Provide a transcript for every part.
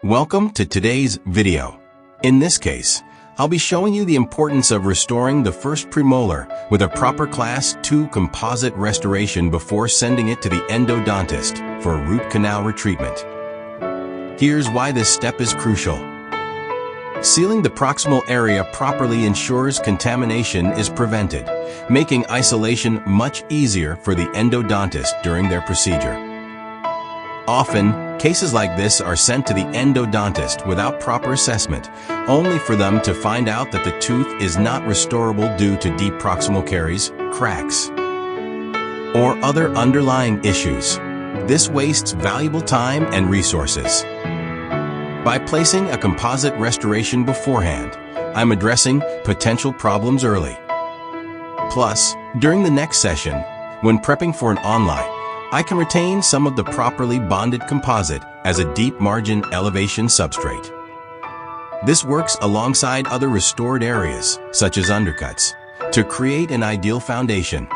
Welcome to today's video. In this case, I'll be showing you the importance of restoring the first premolar with a proper Class 2 composite restoration before sending it to the endodontist for a root canal retreatment. Here's why this step is crucial. Sealing the proximal area properly ensures contamination is prevented, making isolation much easier for the endodontist during their procedure. Often, cases like this are sent to the endodontist without proper assessment, only for them to find out that the tooth is not restorable due to deep proximal caries, cracks, or other underlying issues. This wastes valuable time and resources. By placing a composite restoration beforehand, I'm addressing potential problems early. Plus, during the next session, when prepping for an onlay, I can retain some of the properly bonded composite as a deep margin elevation substrate. This works alongside other restored areas, such as undercuts, to create an ideal foundation.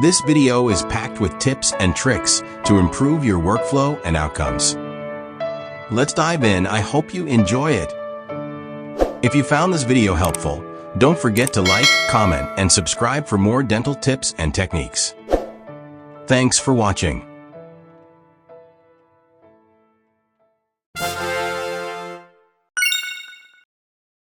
This video is packed with tips and tricks to improve your workflow and outcomes. Let's dive in. I hope you enjoy it. If you found this video helpful, don't forget to like, comment, and subscribe for more dental tips and techniques. Thanks for watching.